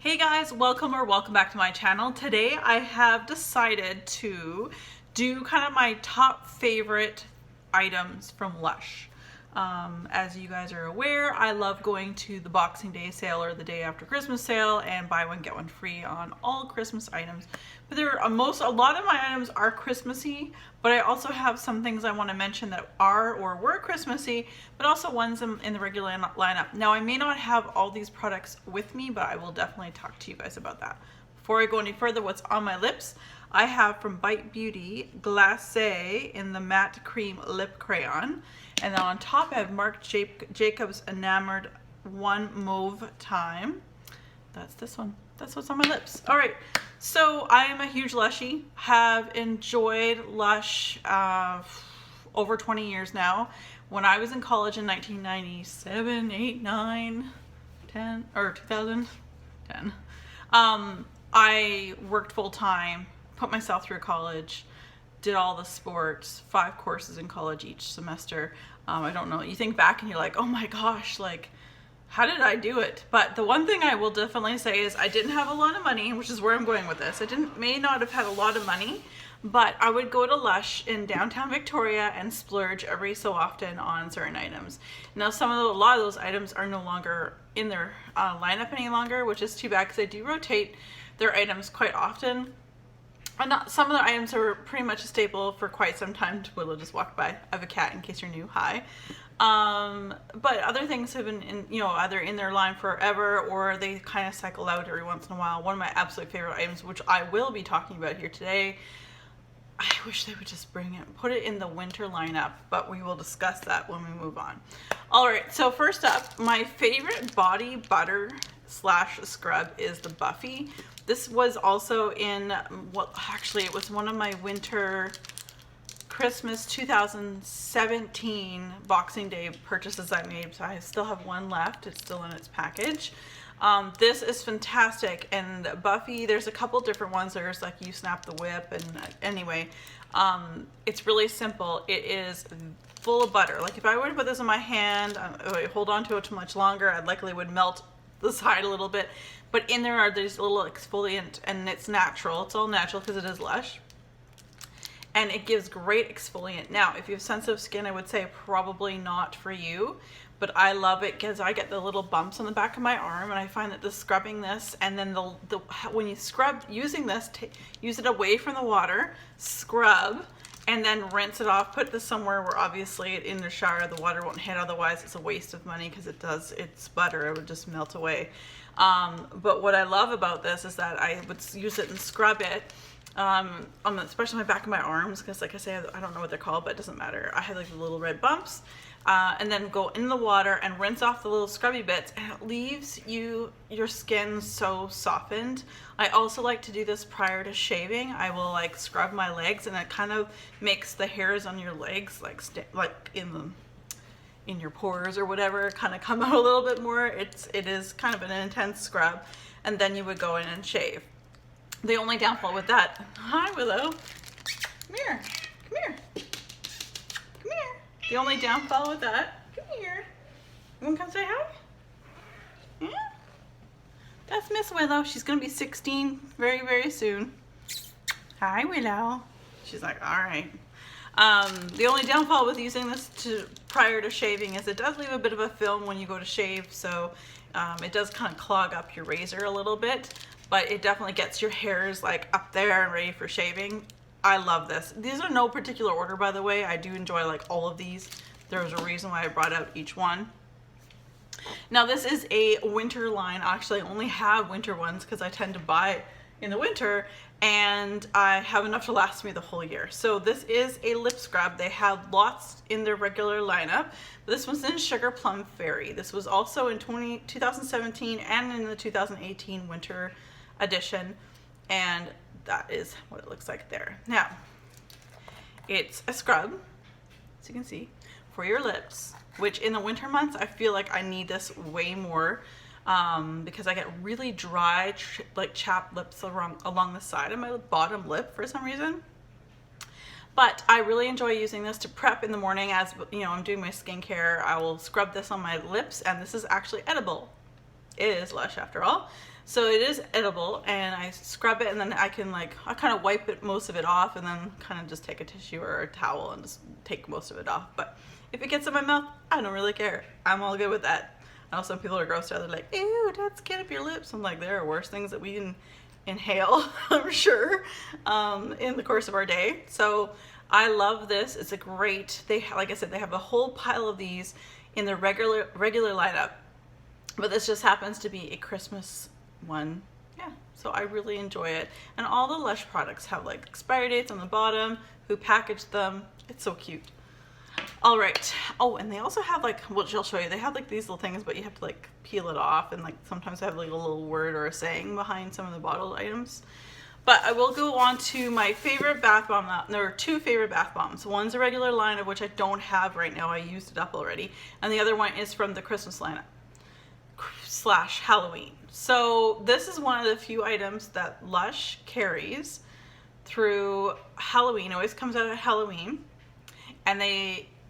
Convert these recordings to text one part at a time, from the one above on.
Hey guys, welcome back to my channel. Today I have decided to do kind of my top favorite items from Lush. As you guys are aware, I love going to the Boxing Day sale or the day after Christmas sale and buy one get one free on all Christmas items. But a lot of my items are Christmassy, but I also have some things I want to mention that are or were Christmassy, but also ones in the regular lineup. Now I may not have all these products with me, but I will definitely talk to you guys about that. Before I go any further, what's on my lips? I have from Bite Beauty Glacé in the matte cream lip crayon. And then on top I have Marc Jacobs Enamored One Mauve Time. That's this one. That's what's on my lips. All right, so I am a huge Lushie. Have enjoyed Lush over 20 years now. When I was in college in 1997, 8, 9, 10, or 2010, I worked full time, put myself through college, did all the sports, 5 courses in college each semester. I don't know, you think back and you're like, oh my gosh, like, how did I do it? But the one thing I will definitely say is I didn't have a lot of money, which is where I'm going with this. May not have had a lot of money, but I would go to Lush in downtown Victoria and splurge every so often on certain items. Now a lot of those items are no longer in their lineup any longer, which is too bad because they do rotate their items quite often. And some of the items are pretty much a staple for quite some time. Willow just walked by. I have a cat in case you're new. Hi. But other things have been either in their line forever or they kind of cycle out every once in a while. One of my absolute favorite items, which I will be talking about here today, I wish they would just put it in the winter lineup, but we will discuss that when we move on. All right, so first up, my favorite body butter / scrub is the Buffy. This was also in, it was one of my winter Christmas 2017 Boxing Day purchases I made, so I still have one left. It's still in its package. This is fantastic, and Buffy, there's a couple different ones. There's like You Snap the Whip, and anyway, it's really simple. It is full of butter. Like if I were to put this in my hand, hold on to it too much longer, I likely would melt the side a little bit. But in there are these little exfoliant, and it's natural. It's all natural because it is Lush. And it gives great exfoliant. Now, if you have sensitive skin, I would say probably not for you, but I love it because I get the little bumps on the back of my arm, and I find that scrubbing this, and then when you scrub using this, use it away from the water, scrub, and then rinse it off. Put this somewhere where obviously in the shower the water won't hit, otherwise it's a waste of money because it's butter, it would just melt away. But what I love about this is that I would use it and scrub it, especially my back of my arms, because like I say, I don't know what they're called, but it doesn't matter. I have like the little red bumps, and then go in the water and rinse off the little scrubby bits, and it leaves your skin so softened. I also like to do this prior to shaving. I will like scrub my legs, and it kind of makes the hairs on your legs like in your pores or whatever kind of come out a little bit more. It is kind of an intense scrub, and then you would go in and shave. The only downfall with that, hi Willow, come here, come here, come here. The only downfall with that, come here. You wanna come say hi? Yeah? That's Miss Willow. She's gonna be 16 very, very soon. Hi Willow. She's like, all right. The only downfall with using this prior to shaving is it does leave a bit of a film when you go to shave, so it does kind of clog up your razor a little bit. But it definitely gets your hairs like up there and ready for shaving. I love this. These are no particular order, by the way. I do enjoy like all of these. There's a reason why I brought out each one. Now this is a winter line. Actually, I only have winter ones because I tend to buy in the winter, and I have enough to last me the whole year. So this is a lip scrub. They have lots in their regular lineup. This one's in Sugar Plum Fairy. This was also in 2017 and in the 2018 winter edition, and that is what it looks like there. Now, it's a scrub, as you can see, for your lips, which in the winter months I feel like I need this way more because I get really dry, like chapped lips along the side of my bottom lip for some reason. But I really enjoy using this to prep in the morning. As you know, I'm doing my skincare. I will scrub this on my lips, and this is actually edible. it is Lush after all. So it is edible, and I scrub it, and then I can I kind of wipe it, most of it off, and then kind of just take a tissue or a towel and just take most of it off. But if it gets in my mouth, I don't really care. I'm all good with that. I know some people are grossed out. They're like, ew, that's get up your lips. I'm like, there are worse things that we can inhale, I'm sure, in the course of our day. So I love this. It's a great, like I said, they have a whole pile of these in the regular lineup, but this just happens to be a Christmas one. Yeah, so I really enjoy it. And all the Lush products have like expiry dates on the bottom, who packaged them. It's so cute. All right. Oh, and they also have which I'll show you, they have these little things, but you have to peel it off, and sometimes they have a little word or a saying behind some of the bottled items. But I will go on to my favorite bath bomb. There are two favorite bath bombs. One's a regular line, of which I don't have right now. I used it up already. And the other one is from the Christmas lineup / Halloween. So this is one of the few items that Lush carries through Halloween. It always comes out at Halloween. And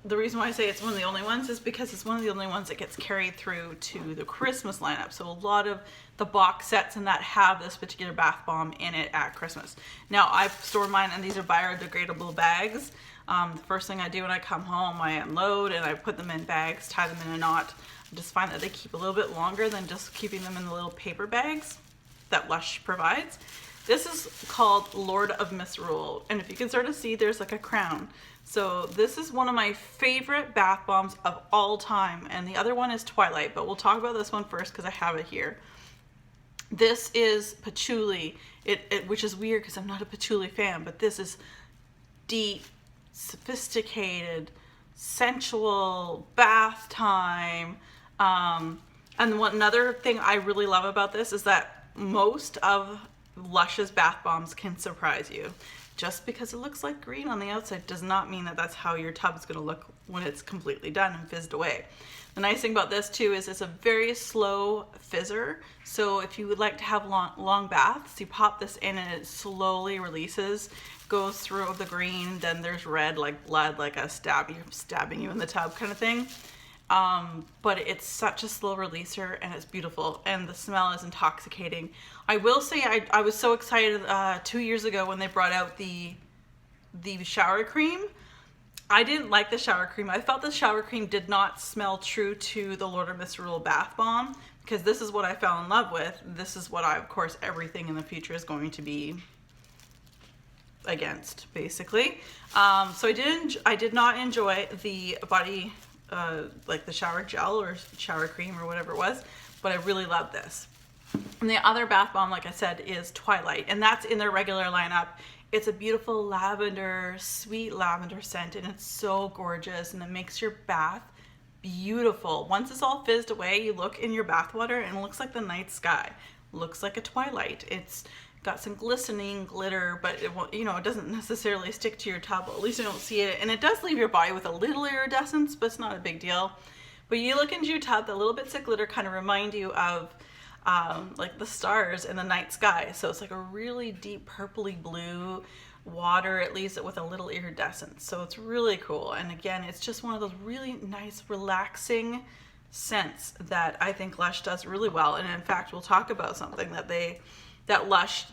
the reason why I say it's one of the only ones is because it's one of the only ones that gets carried through to the Christmas lineup. So a lot of the box sets and that have this particular bath bomb in it at Christmas. Now I've stored mine, and these are biodegradable bags. The first thing I do when I come home, I unload and I put them in bags, tie them in a knot. I just find that they keep a little bit longer than just keeping them in the little paper bags that Lush provides. This is called Lord of Misrule, and if you can sort of see, there's a crown. So this is one of my favorite bath bombs of all time, and the other one is Twilight, but we'll talk about this one first because I have it here. This is patchouli, which is weird because I'm not a patchouli fan, but this is deep, sophisticated, sensual bath time. And another thing I really love about this is that most of Lush's bath bombs can surprise you. Just because it looks like green on the outside does not mean that that's how your tub is going to look when it's completely done and fizzed away. The nice thing about this too is it's a very slow fizzer. So if you would like to have long baths, you pop this in and it slowly releases, goes through the green, then there's red like blood, like a stabbing you in the tub kind of thing. But it's such a slow releaser, and it's beautiful, and the smell is intoxicating. I will say I was so excited 2 years ago when they brought out the shower cream. I didn't like the shower cream. I felt the shower cream did not smell true to the Lord of Misrule bath bomb, because this is what I fell in love with. This is what of course, everything in the future is going to be against, basically. So I did not enjoy the body, like the shower gel or shower cream or whatever it was, but I really love this. And the other bath bomb, like I said, is Twilight, and that's in their regular lineup. It's a beautiful lavender, sweet lavender scent, and it's so gorgeous, and it makes your bath beautiful. Once it's all fizzed away, you look in your bath water and it looks like the night sky. Looks like a twilight. It's got some glistening glitter, but it won't, it doesn't necessarily stick to your tub. At least you don't see it, and it does leave your body with a little iridescence, but it's not a big deal. But you look into your tub, the little bits of glitter kind of remind you of like the stars in the night sky. So it's like a really deep purpley blue water, it leaves it with a little iridescence. So it's really cool. And again, it's just one of those really nice, relaxing scents that I think Lush does really well. And in fact, we'll talk about something that Lush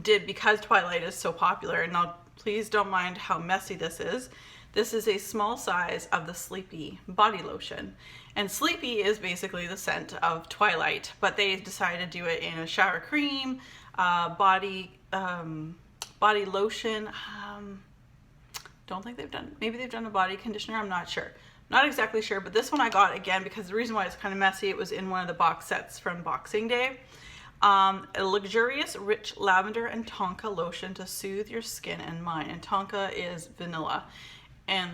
did because Twilight is so popular. And now please don't mind how messy this is. This is a small size of the Sleepy body lotion. And Sleepy is basically the scent of Twilight, but they decided to do it in a shower cream, body lotion. Don't think they've done, maybe they've done a body conditioner, I'm not sure. Not exactly sure, but this one I got again because the reason why it's kind of messy, it was in one of the box sets from Boxing Day. A luxurious, rich lavender and tonka lotion to soothe your skin and mind. And tonka is vanilla. And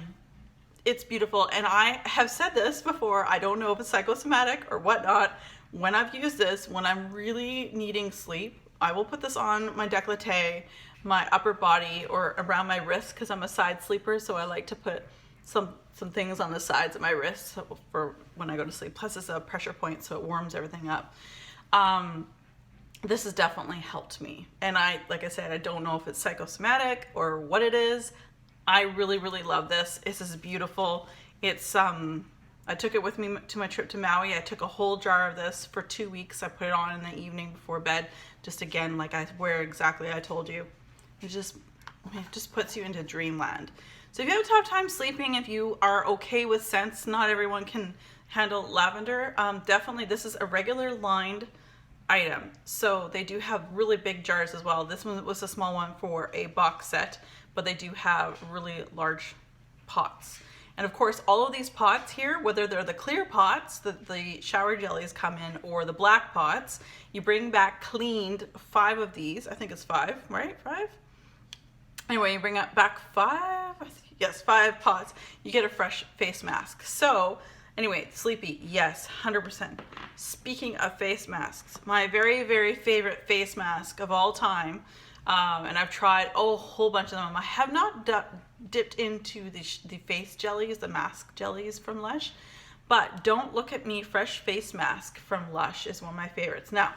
it's beautiful. And I have said this before, I don't know if it's psychosomatic or whatnot. When I've used this, when I'm really needing sleep, I will put this on my décolleté, my upper body, or around my wrist, because I'm a side sleeper, so I like to put some things on the sides of my wrists for when I go to sleep. Plus it's a pressure point, so it warms everything up. This has definitely helped me. And like I said, I don't know if it's psychosomatic or what it is. I really, really love this. This is beautiful. It's I took it with me to my trip to Maui. I took a whole jar of this for 2 weeks. I put it on in the evening before bed. Just again, like I wear exactly I told you. It just puts you into dreamland. So if you have a tough time sleeping, if you are okay with scents, not everyone can handle lavender. Definitely, this is a regular lined item. So they do have really big jars as well. This one was a small one for a box set, but they do have really large pots. And of course, all of these pots here, whether they're the clear pots that the shower jellies come in or the black pots, you bring back cleaned 5 of these. I think it's 5, right? 5? Anyway, you bring back 5, yes, 5 pots. You get a fresh face mask. So anyway, sleepy, yes, 100%. Speaking of face masks, my very, very favorite face mask of all time, and I've tried a whole bunch of them. I have not dipped into the face jellies, the mask jellies from LUSH, but Don't Look at Me Fresh Face Mask from LUSH is one of my favorites. Now,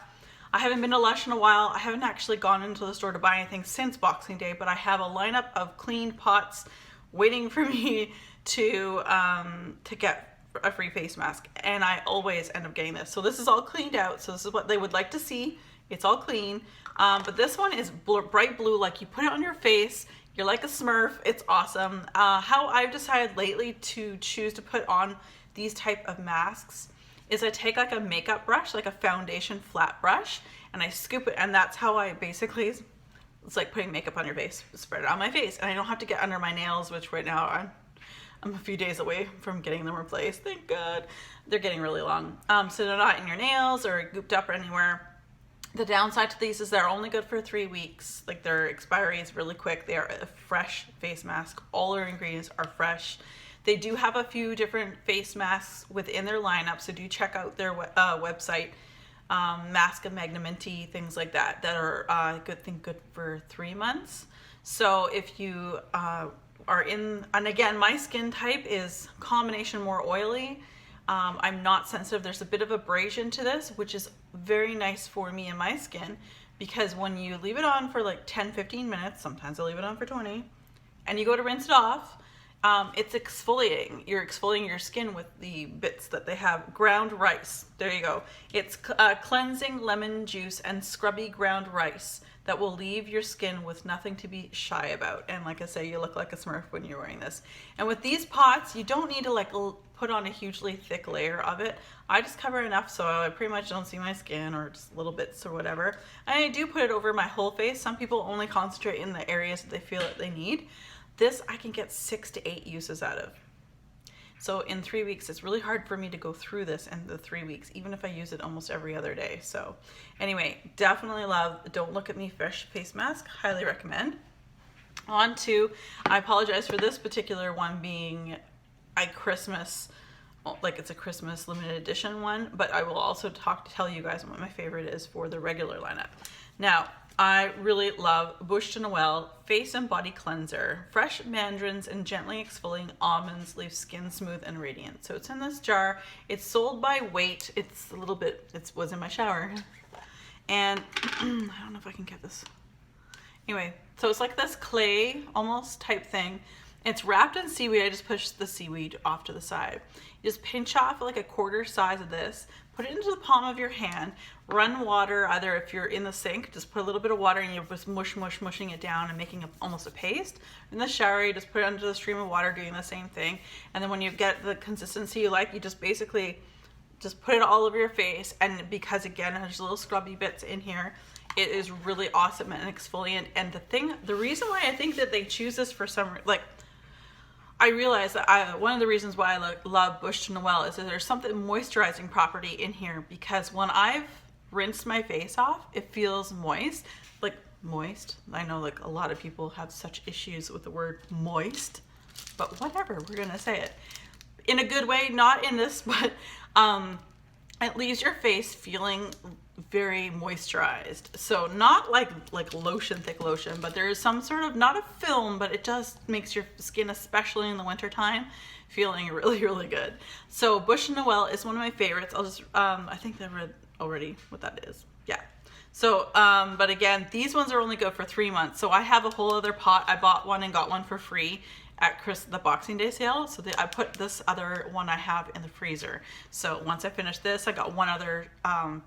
I haven't been to LUSH in a while. I haven't actually gone into the store to buy anything since Boxing Day, but I have a lineup of cleaned pots waiting for me to get a free face mask, and I always end up getting this. So this is all cleaned out. So this is what they would like to see. It's all clean, but this one is bright blue, like you put it on your face. You're like a Smurf. It's awesome. How I've decided lately to choose to put on these type of masks is I take like a makeup brush, like a foundation flat brush, and I scoop it, and that's how I basically, it's like putting makeup on your face, spread it on my face, and I don't have to get under my nails, which right now I'm a few days away from getting them replaced. Thank God. They're getting really long. So they're not in your nails or gooped up or anywhere. The downside to these is they're only good for 3 weeks. Like their expiry is really quick. They are a fresh face mask. All their ingredients are fresh. They do have a few different face masks within their lineup, so do check out their website. Mask of Magnamenti, things like that, that are good for 3 months. So if you are in, and again, my skin type is combination more oily. I'm not sensitive. There's a bit of abrasion to this, which is very nice for me and my skin, because when you leave it on for like 10-15 minutes, sometimes I leave it on for 20, and you go to rinse it off, it's exfoliating. You're exfoliating your skin with the bits that they have. Ground rice. There you go. It's cleansing lemon juice and scrubby ground rice that will leave your skin with nothing to be shy about. And like I say, you look like a Smurf when you're wearing this. And with these pots, you don't need to like put on a hugely thick layer of it. I just cover enough so I pretty much don't see my skin, or just little bits or whatever. And I do put it over my whole face. Some people only concentrate in the areas that they feel that they need. This I can get 6 to 8 uses out of. So in 3 weeks, it's really hard for me to go through this in the 3 weeks, even if I use it almost every other day. So anyway, definitely love Don't Look at Me Fresh Face Mask. Highly recommend. On to, I apologize for this particular one being a Christmas, like it's a Christmas limited edition one, but I will also tell you guys what my favorite is for the regular lineup. Now, I really love Bouche de Noël Face and Body Cleanser. Fresh mandarins and gently exfoliating almonds leave skin smooth and radiant. So it's in this jar. It's sold by weight. It's a little bit, it was in my shower. And I don't know if I can get this. Anyway, so it's like this clay almost type thing. It's wrapped in seaweed. I just pushed the seaweed off to the side. You just pinch off like a quarter size of this, put it into the palm of your hand, run water, either if you're in the sink, just put a little bit of water and you're just mushing it down and making almost a paste. In the shower, you just put it under the stream of water, doing the same thing. And then when you get the consistency you like, you just basically just put it all over your face. And because again, there's little scrubby bits in here, it is really awesome and exfoliant. And the reason why I think that they choose this for some, like, I realize that one of the reasons why I love Bouche de Noël is that there's something moisturizing property in here, because when I've rinsed my face off, it feels moist, like moist. I know like a lot of people have such issues with the word moist, but whatever, we're gonna say it in a good way, not in this, but it leaves your face feeling very moisturized. So not like lotion, thick lotion, but there is some sort of, not a film, but it just makes your skin, especially in the winter time, feeling really, really good. So Bouche de Noël is one of my favorites. I'll just, I think I read already what that is. Yeah. So, but again, these ones are only good for 3 months. So I have a whole other pot. I bought one and got one for free. at the Boxing Day sale. So I put this other one I have in the freezer. So once I finish this, I got one other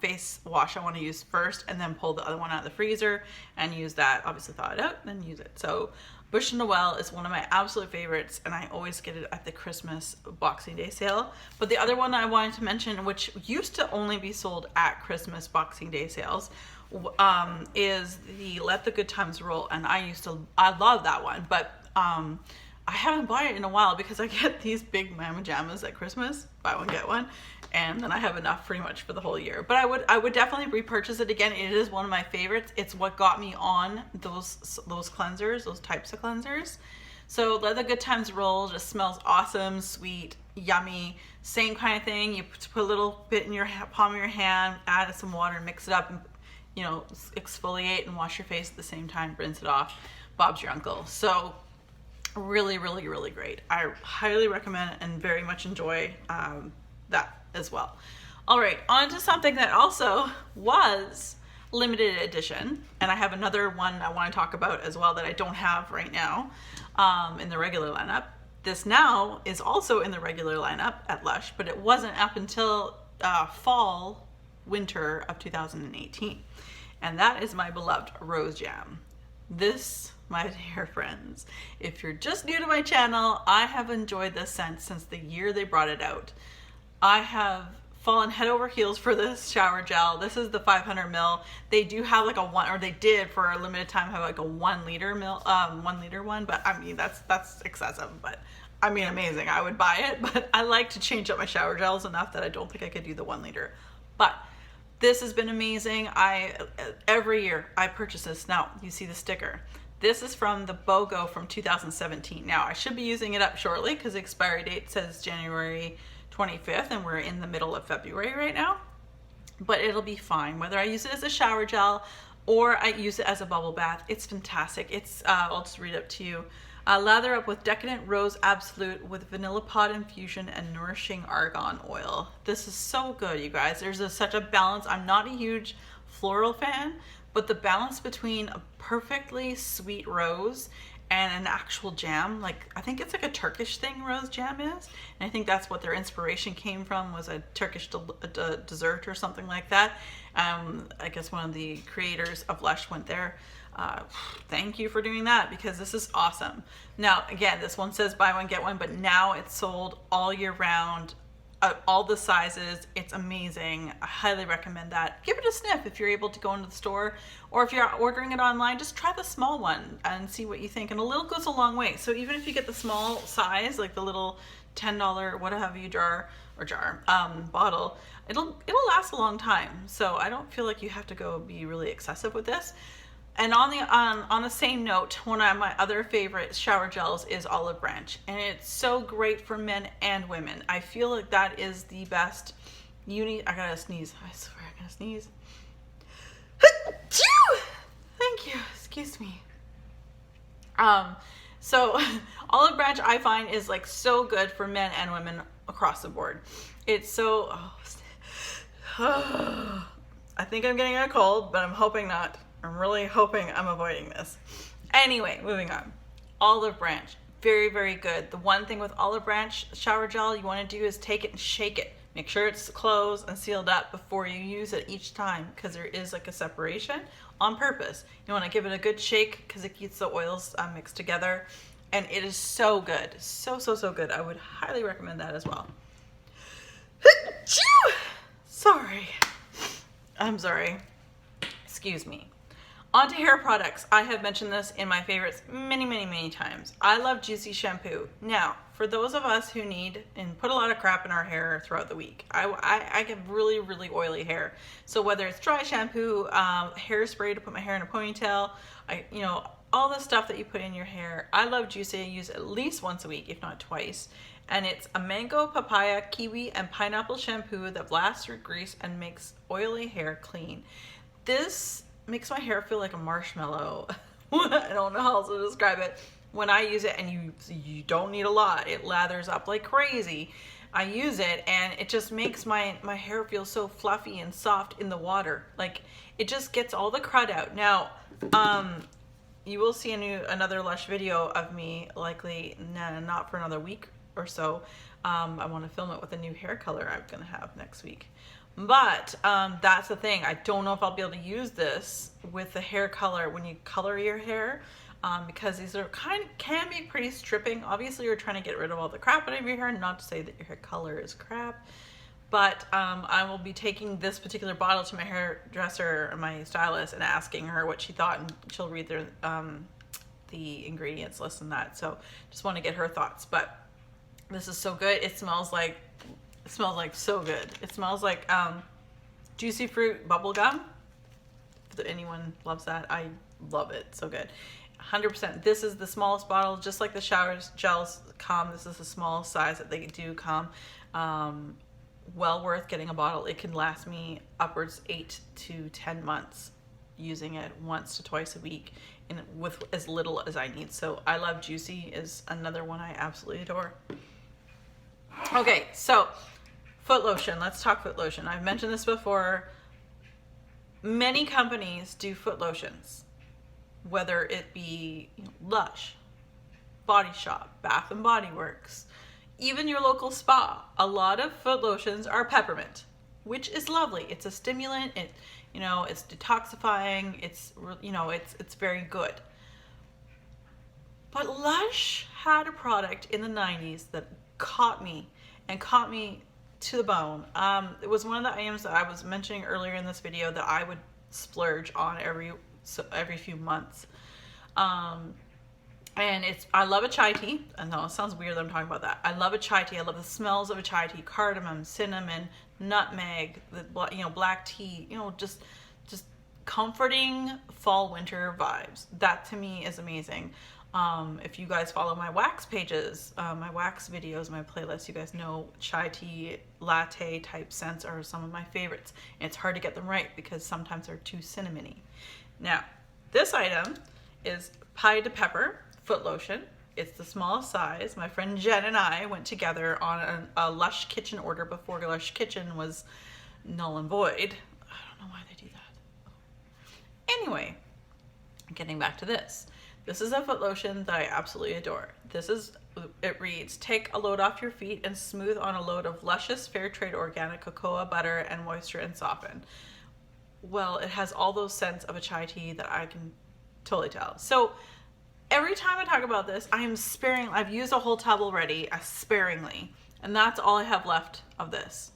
face wash I want to use first, and then pull the other one out of the freezer and use that. Obviously thaw it out, then use it. So Bush Noel is one of my absolute favorites, and I always get it at the Christmas Boxing Day sale. But the other one I wanted to mention, which used to only be sold at Christmas Boxing Day sales, is the Let the Good Times Roll. And I love that one, but I haven't bought it in a while because I get these big Mama Jammas at Christmas, buy one get one, and then I have enough pretty much for the whole year. But I would definitely repurchase it again. It is one of my favorites. It's what got me on those cleansers, those types of cleansers. So Let the Good Times Roll just smells awesome, sweet, yummy. Same kind of thing. You put a little bit in your palm of your hand, add some water, and mix it up, and exfoliate and wash your face at the same time. Rinse it off. Bob's your uncle. So really, really, really great. I highly recommend and very much enjoy that as well. All right, on to something that also was limited edition, and I have another one I want to talk about as well that I don't have right now in the regular lineup. This now is also in the regular lineup at Lush, but it wasn't up until winter of 2018, and that is my beloved Rose Jam. This, my dear friends, if you're just new to my channel, I have enjoyed this scent since the year they brought it out. I have fallen head over heels for this shower gel. This is the 500 ml. They do have like they did for a limited time have like a 1 liter one, but I mean that's excessive, but I mean amazing. I would buy it, but I like to change up my shower gels enough that I don't think I could do the 1 liter. But this has been amazing. Every year I purchase this. Now you see the sticker. This is from the BOGO from 2017. Now I should be using it up shortly because the expiry date says January 25th, and we're in the middle of February right now, but it'll be fine whether I use it as a shower gel or I use it as a bubble bath. It's fantastic. It's I'll just read it to you. Lather up with Decadent Rose Absolute with Vanilla Pod Infusion and Nourishing Argan Oil. This is so good, you guys. There's such a balance. I'm not a huge floral fan, but the balance between a perfectly sweet rose and an actual jam, like I think it's like a Turkish thing rose jam is, and I think that's what their inspiration came from, was a Turkish dessert or something like that. I guess one of the creators of Lush went there. Thank you for doing that, because this is awesome. Now again, this one says buy one get one, but now it's sold all year round, all the sizes. It's amazing. I highly recommend that. Give it a sniff if you're able to go into the store, or if you're ordering it online, just try the small one and see what you think. And a little goes a long way. So even if you get the small size, like the little $10 what have you bottle, it'll last a long time. So I don't feel like you have to go be really excessive with this. And on the same note, one of my other favorite shower gels is Olive Branch, and it's so great for men and women. I feel like that is the best. I gotta sneeze. I swear I gotta sneeze. Thank you. Excuse me. So Olive Branch I find is like so good for men and women across the board. It's so. I think I'm getting a cold, but I'm hoping not. I'm really hoping I'm avoiding this. Anyway, moving on. Olive Branch, very, very good. The one thing with Olive Branch shower gel you want to do is take it and shake it. Make sure it's closed and sealed up before you use it each time, because there is like a separation on purpose. You want to give it a good shake because it keeps the oils mixed together, and it is so good. So good. I would highly recommend that as well. Sorry. I'm sorry. Excuse me. On to hair products. I have mentioned this in my favorites many times. I love Juicy shampoo. Now, for those of us who need and put a lot of crap in our hair throughout the week, I get really oily hair. So whether it's dry shampoo, hairspray to put my hair in a ponytail, all the stuff that you put in your hair, I love Juicy. I use it at least once a week, if not twice. And it's a mango, papaya, kiwi, and pineapple shampoo that blasts through grease and makes oily hair clean. This makes my hair feel like a marshmallow. I don't know how else to describe it. When I use it, and you don't need a lot, it lathers up like crazy. I use it and it just makes my hair feel so fluffy and soft in the water. Like, it just gets all the crud out. Now, you will see another Lush video of me, likely not for another week or so. I want to film it with a new hair color I'm gonna have next week. But that's the thing. I don't know if I'll be able to use this with the hair color when you color your hair, because these are can be pretty stripping. Obviously, you're trying to get rid of all the crap out of your hair. Not to say that your hair color is crap, but I will be taking this particular bottle to my hairdresser or my stylist and asking her what she thought, and she'll read the ingredients list and that. So just want to get her thoughts. But this is so good. It smells like so good. It smells like juicy fruit bubble gum. If anyone loves that, I love it. So good. 100%. This is the smallest bottle, just like the shower gels come. This is the small size that they do come. Well worth getting a bottle. It can last me upwards 8 to 10 months using it once to twice a week and with as little as I need. So I love Juicy is another one I absolutely adore. Okay, so foot lotion. Let's talk foot lotion. I've mentioned this before. Many companies do foot lotions, whether it be Lush, Body Shop, Bath and Body Works, even your local spa. A lot of foot lotions are peppermint, which is lovely. It's a stimulant. It's detoxifying. It's very good. But Lush had a product in the 90s that caught me to the bone. It was one of the items that I was mentioning earlier in this video that I would splurge on every few months. And I love a chai tea. I know it sounds weird that I'm talking about that. I love a chai tea. I love the smells of a chai tea: cardamom, cinnamon, nutmeg, black tea. Just comforting fall winter vibes. That to me is amazing. If you guys follow my wax pages, my wax videos, my playlists, you guys know chai tea, latte type scents are some of my favorites. And it's hard to get them right because sometimes they're too cinnamony. Now, this item is Pie de Pepper foot lotion. It's the smallest size. My friend Jen and I went together on a Lush Kitchen order before Lush Kitchen was null and void. I don't know why they do that. Anyway, getting back to this. This is a foot lotion that I absolutely adore. It reads, take a load off your feet and smooth on a load of luscious fair trade organic cocoa butter and moisture and soften. Well, it has all those scents of a chai tea that I can totally tell. So every time I talk about this, I've used a whole tub already, sparingly, and that's all I have left of this.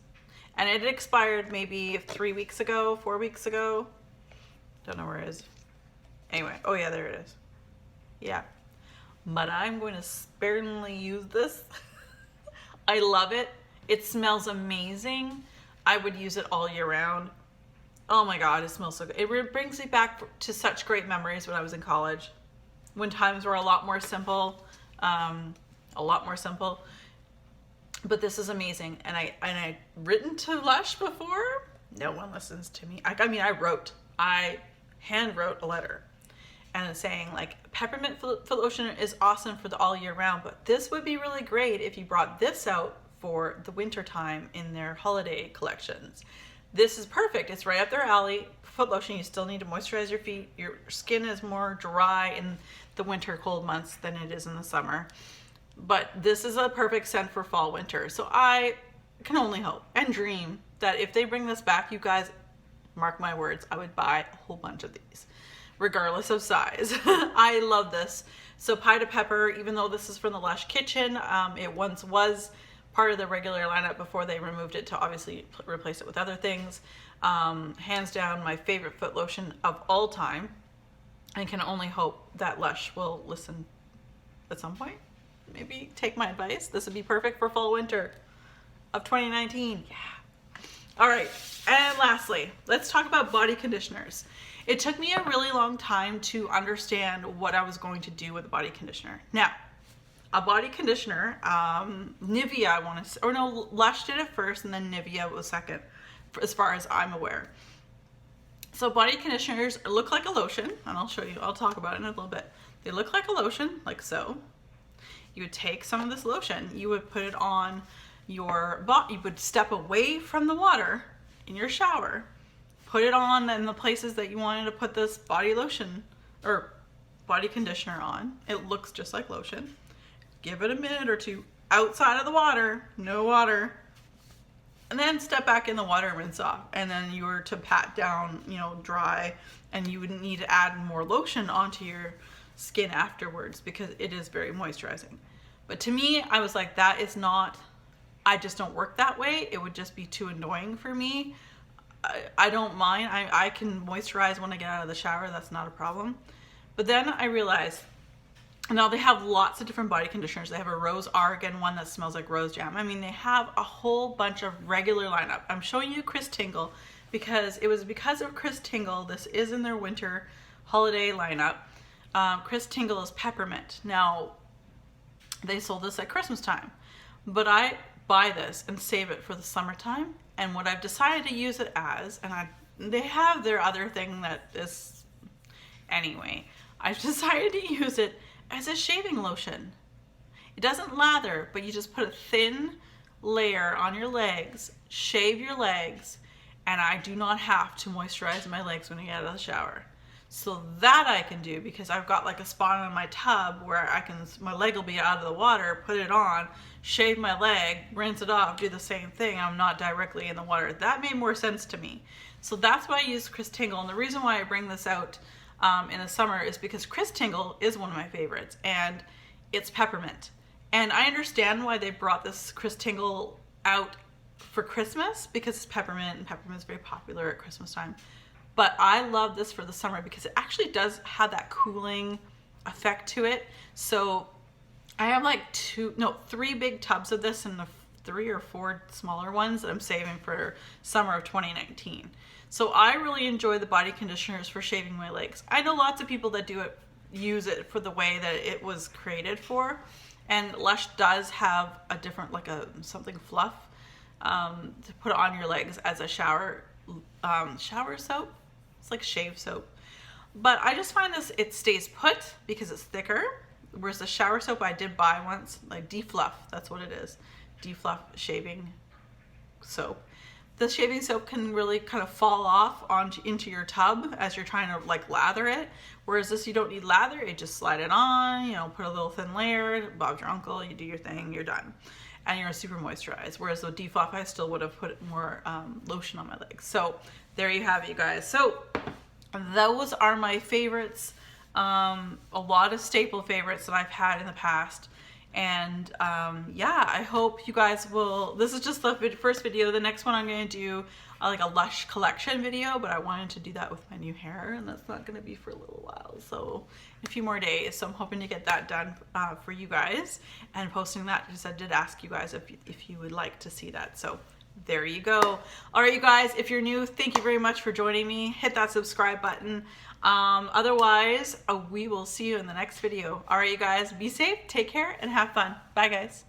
And it expired maybe 4 weeks ago. Don't know where it is. Anyway, oh yeah, there it is. Yeah, but I'm going to sparingly use this. I love it. It smells amazing. I would use it all year round. Oh my God, it smells so good. It brings me back to such great memories when I was in college, when times were a lot more simple. But this is amazing. And I written to Lush before. No one listens to me. I hand wrote a letter. And it's saying like peppermint foot lotion is awesome for the all year round, but this would be really great if you brought this out for the winter time in their holiday collections. This is perfect. It's right up their alley. Foot lotion, you still need to moisturize your feet. Your skin is more dry in the winter cold months than it is in the summer. But this is a perfect scent for fall winter. So I can only hope and dream that if they bring this back, you guys, mark my words, I would buy a whole bunch of these, regardless of size. I love this. So Pie de Pepper, even though this is from the Lush Kitchen, it once was part of the regular lineup before they removed it to obviously replace it with other things. Hands down, my favorite foot lotion of all time. I can only hope that Lush will listen at some point. Maybe take my advice. This would be perfect for fall winter of 2019. Yeah. All right. And lastly, let's talk about body conditioners. It took me a really long time to understand what I was going to do with a body conditioner. Now, a body conditioner, Nivea, Lush did it first and then Nivea was second, as far as I'm aware. So body conditioners look like a lotion, and I'll talk about it in a little bit. They look like a lotion, like so. You would take some of this lotion, you would put it on your body, you would step away from the water in your shower, put it on in the places that you wanted to put this body body conditioner on. It looks just like lotion. Give it a minute or two outside of the water, no water, and then step back in the water and rinse off. And then you were to pat down, you know, dry, and you would need to add more lotion onto your skin afterwards because it is very moisturizing. But to me, I was like, that is not, I just don't work that way. It would just be too annoying for me. I don't mind. I can moisturize when I get out of the shower. That's not a problem. But then I realized, now they have lots of different body conditioners. They have a rose argan one that smells like rose jam. I mean, they have a whole bunch of regular lineup. I'm showing you Chris Tingle because it was because of Chris Tingle. This is in their winter holiday lineup. Chris Tingle is peppermint. Now, they sold this at Christmas time, but I buy this and save it for the summertime. And what I've decided to use it as, and they have their other thing that is, anyway, I've decided to use it as a shaving lotion. It doesn't lather, but you just put a thin layer on your legs, shave your legs, and I do not have to moisturize my legs when I get out of the shower. So that I can do because I've got like a spot on my tub where my leg will be out of the water, put it on, shave my leg, rinse it off, do the same thing. I'm not directly in the water. That made more sense to me. So that's why I use Chris Tingle. And the reason why I bring this out in the summer is because Chris Tingle is one of my favorites and it's peppermint. And I understand why they brought this Chris Tingle out for Christmas because it's peppermint and peppermint is very popular at Christmas time. But I love this for the summer because it actually does have that cooling effect to it. So I have like 3 big tubs of this and 3 or 4 smaller ones that I'm saving for summer of 2019. So I really enjoy the body conditioners for shaving my legs. I know lots of people that use it for the way that it was created for. And Lush does have a different, like something fluff to put on your legs as a shower soap. It's like shave soap. But I just find this, it stays put because it's thicker. Whereas the shower soap I did buy once, like Defluff, that's what it is. Defluff shaving soap. The shaving soap can really kind of fall off into your tub as you're trying to like lather it. Whereas this, you don't need lather. You just slide it on, you know, put a little thin layer, Bob's your uncle, you do your thing, you're done. And you're super moisturized. Whereas the Defluff, I still would have put more lotion on my legs. So there you have it, you guys. So those are my favorites. A lot of staple favorites that I've had in the past. And yeah, I hope you guys will, this is just the first video. The next one I'm going to do like a Lush collection video, but I wanted to do that with my new hair and that's not going to be for a little while. So a few more days. So I'm hoping to get that done for you guys and posting that because I did ask you guys if you would like to see that. So there you go. All right, you guys, if you're new, thank you very much for joining me. Hit that subscribe button. Otherwise, we will see you in the next video. All right, you guys, be safe, take care, and have fun. Bye, guys.